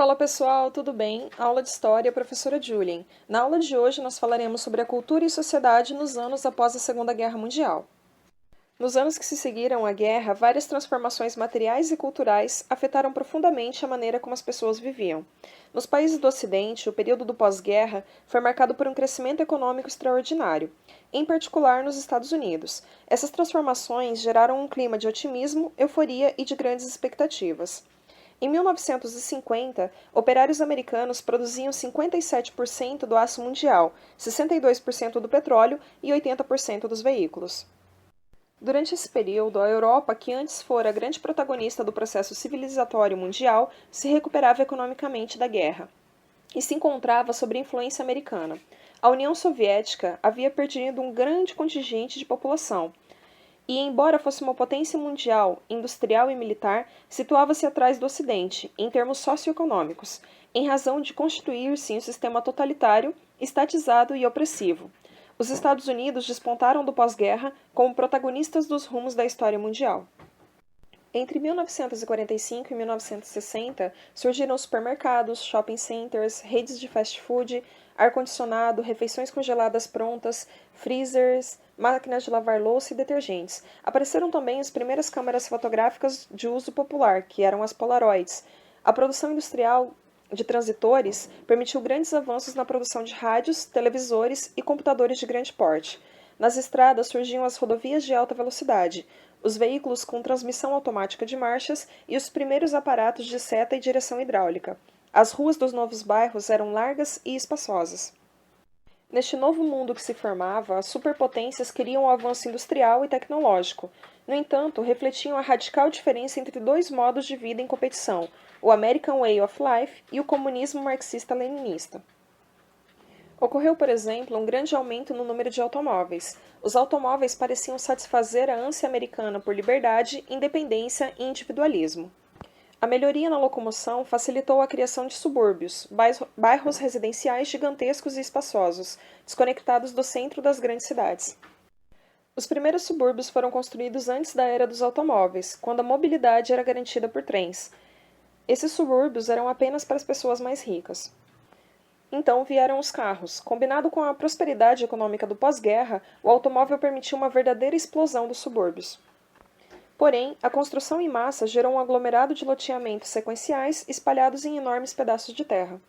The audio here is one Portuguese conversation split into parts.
Fala pessoal, tudo bem? Aula de História, professora Julien. Na aula de hoje nós falaremos sobre a cultura e sociedade nos anos após a Segunda Guerra Mundial. Nos anos que se seguiram à guerra, várias transformações materiais e culturais afetaram profundamente a maneira como as pessoas viviam. Nos países do Ocidente, o período do pós-guerra foi marcado por um crescimento econômico extraordinário, em particular nos Estados Unidos. Essas transformações geraram um clima de otimismo, euforia e de grandes expectativas. Em 1950, operários americanos produziam 57% do aço mundial, 62% do petróleo e 80% dos veículos. Durante esse período, a Europa, que antes fora a grande protagonista do processo civilizatório mundial, se recuperava economicamente da guerra e se encontrava sob influência americana. A União Soviética havia perdido um grande contingente de população, e, embora fosse uma potência mundial, industrial e militar, situava-se atrás do Ocidente, em termos socioeconômicos, em razão de constituir-se um sistema totalitário, estatizado e opressivo. Os Estados Unidos despontaram do pós-guerra como protagonistas dos rumos da história mundial. Entre 1945 e 1960, surgiram supermercados, shopping centers, redes de fast food, ar-condicionado, refeições congeladas prontas, freezers, máquinas de lavar louça e detergentes. Apareceram também as primeiras câmeras fotográficas de uso popular, que eram as Polaroids. A produção industrial de transitores permitiu grandes avanços na produção de rádios, televisores e computadores de grande porte. Nas estradas surgiam as rodovias de alta velocidade, os veículos com transmissão automática de marchas e os primeiros aparatos de seta e direção hidráulica. As ruas dos novos bairros eram largas e espaçosas. Neste novo mundo que se formava, as superpotências queriam o avanço industrial e tecnológico. No entanto, refletiam a radical diferença entre dois modos de vida em competição, o American Way of Life e o comunismo marxista-leninista. Ocorreu, por exemplo, um grande aumento no número de automóveis. Os automóveis pareciam satisfazer a ânsia americana por liberdade, independência e individualismo. A melhoria na locomoção facilitou a criação de subúrbios, bairros residenciais gigantescos e espaçosos, desconectados do centro das grandes cidades. Os primeiros subúrbios foram construídos antes da era dos automóveis, quando a mobilidade era garantida por trens. Esses subúrbios eram apenas para as pessoas mais ricas. Então vieram os carros. Combinado com a prosperidade econômica do pós-guerra, o automóvel permitiu uma verdadeira explosão dos subúrbios. Porém, a construção em massa gerou um aglomerado de loteamentos sequenciais espalhados em enormes pedaços de terra.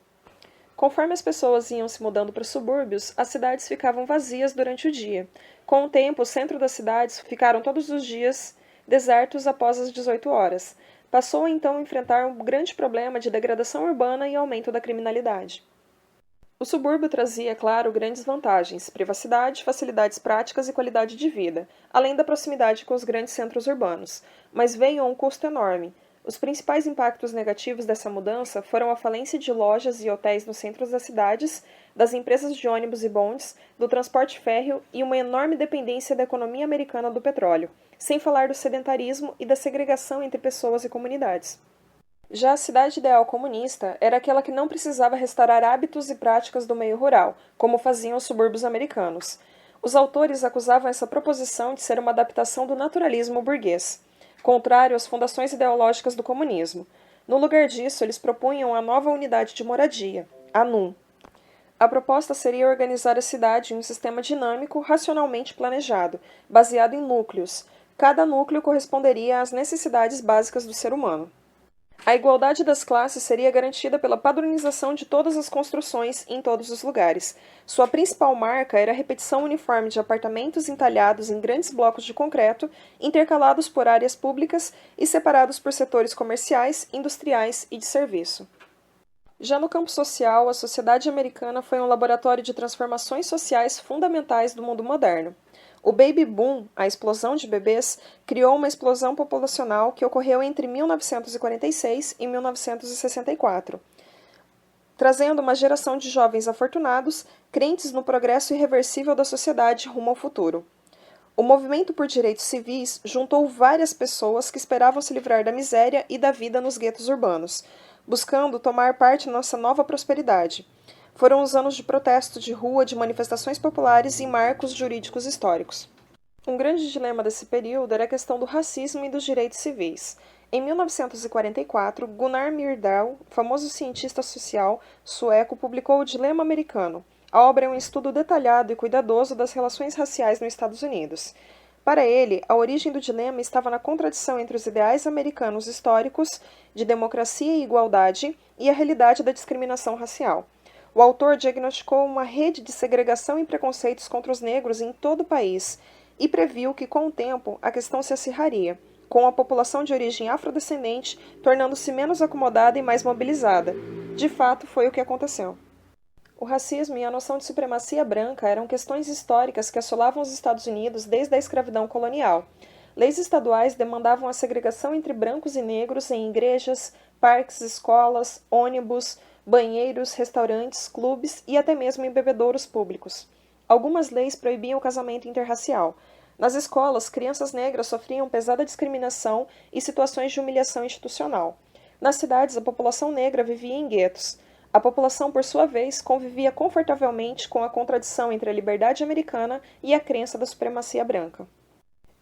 Conforme as pessoas iam se mudando para os subúrbios, as cidades ficavam vazias durante o dia. Com o tempo, o centro das cidades ficaram todos os dias desertos após as 18 horas. Passou então a enfrentar um grande problema de degradação urbana e aumento da criminalidade. O subúrbio trazia, é claro, grandes vantagens: privacidade, facilidades práticas e qualidade de vida, além da proximidade com os grandes centros urbanos. Mas veio a um custo enorme. Os principais impactos negativos dessa mudança foram a falência de lojas e hotéis nos centros das cidades, das empresas de ônibus e bondes, do transporte férreo e uma enorme dependência da economia americana do petróleo, sem falar do sedentarismo e da segregação entre pessoas e comunidades. Já a cidade ideal comunista era aquela que não precisava restaurar hábitos e práticas do meio rural, como faziam os subúrbios americanos. Os autores acusavam essa proposição de ser uma adaptação do naturalismo burguês, contrário às fundações ideológicas do comunismo. No lugar disso, eles propunham a nova unidade de moradia, a NUM. A proposta seria organizar a cidade em um sistema dinâmico, racionalmente planejado, baseado em núcleos. Cada núcleo corresponderia às necessidades básicas do ser humano. A igualdade das classes seria garantida pela padronização de todas as construções em todos os lugares. Sua principal marca era a repetição uniforme de apartamentos entalhados em grandes blocos de concreto, intercalados por áreas públicas e separados por setores comerciais, industriais e de serviço. Já no campo social, a sociedade americana foi um laboratório de transformações sociais fundamentais do mundo moderno. O baby boom, a explosão de bebês, criou uma explosão populacional que ocorreu entre 1946 e 1964, trazendo uma geração de jovens afortunados, crentes no progresso irreversível da sociedade rumo ao futuro. O movimento por direitos civis juntou várias pessoas que esperavam se livrar da miséria e da vida nos guetos urbanos, buscando tomar parte nessa nova prosperidade. Foram os anos de protesto de rua, de manifestações populares e marcos jurídicos históricos. Um grande dilema desse período era a questão do racismo e dos direitos civis. Em 1944, Gunnar Myrdal, famoso cientista social sueco, publicou O Dilema Americano. A obra é um estudo detalhado e cuidadoso das relações raciais nos Estados Unidos. Para ele, a origem do dilema estava na contradição entre os ideais americanos históricos de democracia e igualdade e a realidade da discriminação racial. O autor diagnosticou uma rede de segregação e preconceitos contra os negros em todo o país e previu que, com o tempo, a questão se acirraria, com a população de origem afrodescendente tornando-se menos acomodada e mais mobilizada. De fato, foi o que aconteceu. O racismo e a noção de supremacia branca eram questões históricas que assolavam os Estados Unidos desde a escravidão colonial. Leis estaduais demandavam a segregação entre brancos e negros em igrejas, parques, escolas, ônibus, banheiros, restaurantes, clubes e até mesmo em bebedouros públicos. Algumas leis proibiam o casamento interracial. Nas escolas, crianças negras sofriam pesada discriminação e situações de humilhação institucional. Nas cidades, a população negra vivia em guetos. A população, por sua vez, convivia confortavelmente com a contradição entre a liberdade americana e a crença da supremacia branca.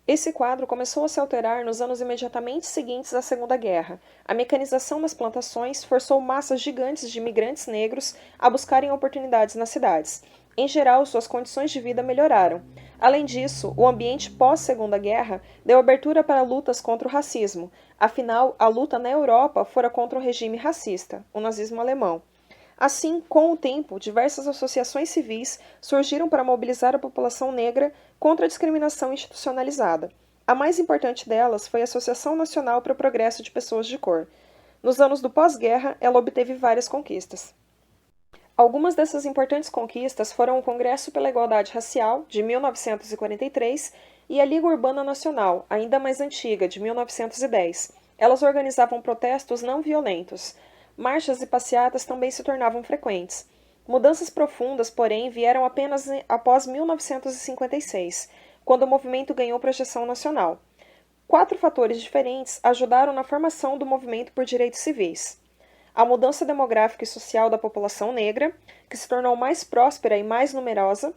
Esse quadro começou a se alterar nos anos imediatamente seguintes à Segunda Guerra. A mecanização das plantações forçou massas gigantes de imigrantes negros a buscarem oportunidades nas cidades. Em geral, suas condições de vida melhoraram. Além disso, o ambiente pós-Segunda Guerra deu abertura para lutas contra o racismo. Afinal, a luta na Europa fora contra o regime racista, o nazismo alemão. Assim, com o tempo, diversas associações civis surgiram para mobilizar a população negra contra a discriminação institucionalizada. A mais importante delas foi a Associação Nacional para o Progresso de Pessoas de Cor. Nos anos do pós-guerra, ela obteve várias conquistas. Algumas dessas importantes conquistas foram o Congresso pela Igualdade Racial, de 1943, e a Liga Urbana Nacional, ainda mais antiga, de 1910. Elas organizavam protestos não violentos. Marchas e passeatas também se tornavam frequentes. Mudanças profundas, porém, vieram apenas após 1956, quando o movimento ganhou projeção nacional. 4 fatores diferentes ajudaram na formação do movimento por direitos civis: a mudança demográfica e social da população negra, que se tornou mais próspera e mais numerosa,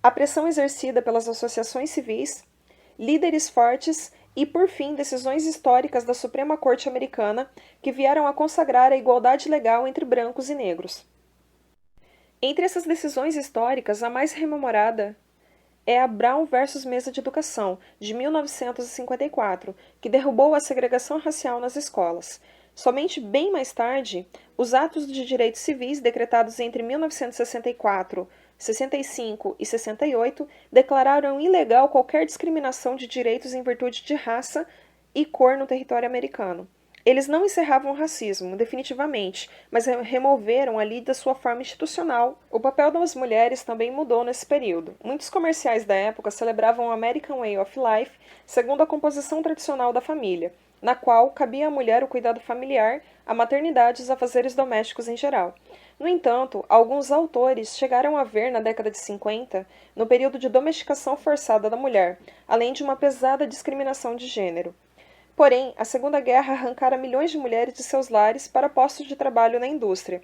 a pressão exercida pelas associações civis, líderes fortes e, por fim, decisões históricas da Suprema Corte Americana que vieram a consagrar a igualdade legal entre brancos e negros. Entre essas decisões históricas, a mais rememorada é a Brown versus Mesa de Educação, de 1954, que derrubou a segregação racial nas escolas. Somente bem mais tarde, os atos de direitos civis decretados entre 1964, 65 e 68 declararam ilegal qualquer discriminação de direitos em virtude de raça e cor no território americano. Eles não encerravam o racismo, definitivamente, mas removeram ali da sua forma institucional. O papel das mulheres também mudou nesse período. Muitos comerciais da época celebravam o American Way of Life segundo a composição tradicional da família, na qual cabia à mulher o cuidado familiar, a maternidade e os afazeres domésticos em geral. No entanto, alguns autores chegaram a ver, na década de 50, no período de domesticação forçada da mulher, além de uma pesada discriminação de gênero. Porém, a Segunda Guerra arrancara milhões de mulheres de seus lares para postos de trabalho na indústria.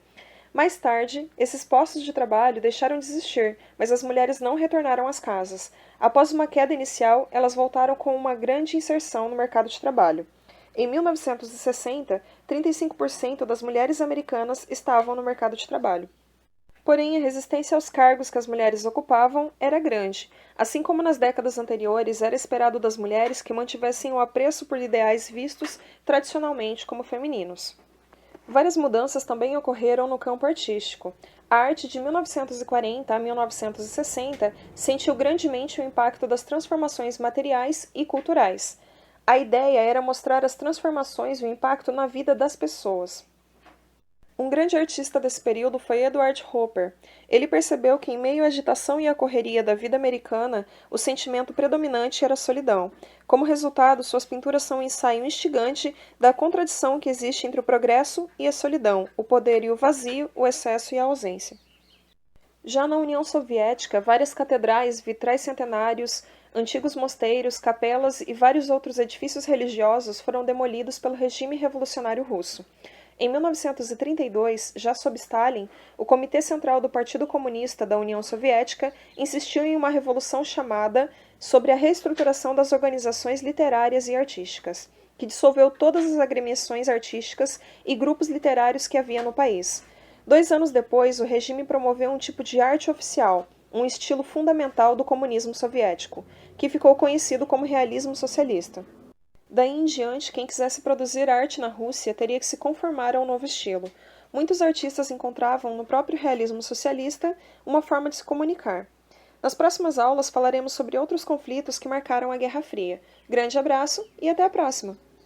Mais tarde, esses postos de trabalho deixaram de existir, mas as mulheres não retornaram às casas. Após uma queda inicial, elas voltaram com uma grande inserção no mercado de trabalho. Em 1960, 35% das mulheres americanas estavam no mercado de trabalho. Porém, a resistência aos cargos que as mulheres ocupavam era grande. Assim como nas décadas anteriores, era esperado das mulheres que mantivessem o apreço por ideais vistos tradicionalmente como femininos. Várias mudanças também ocorreram no campo artístico. A arte de 1940 a 1960 sentiu grandemente o impacto das transformações materiais e culturais. A ideia era mostrar as transformações e o impacto na vida das pessoas. Um grande artista desse período foi Edward Hopper. Ele percebeu que, em meio à agitação e à correria da vida americana, o sentimento predominante era a solidão. Como resultado, suas pinturas são um ensaio instigante da contradição que existe entre o progresso e a solidão, o poder e o vazio, o excesso e a ausência. Já na União Soviética, várias catedrais, vitrais centenários, antigos mosteiros, capelas e vários outros edifícios religiosos foram demolidos pelo regime revolucionário russo. Em 1932, já sob Stalin, o Comitê Central do Partido Comunista da União Soviética insistiu em uma revolução chamada sobre a reestruturação das organizações literárias e artísticas. que dissolveu todas as agremiações artísticas e grupos literários que havia no país. 2 anos depois, o regime promoveu um tipo de arte oficial, um estilo fundamental do comunismo soviético, que ficou conhecido como realismo socialista. Daí em diante, quem quisesse produzir arte na Rússia teria que se conformar a um novo estilo. Muitos artistas encontravam no próprio realismo socialista uma forma de se comunicar. Nas próximas aulas falaremos sobre outros conflitos que marcaram a Guerra Fria. Grande abraço e até a próxima!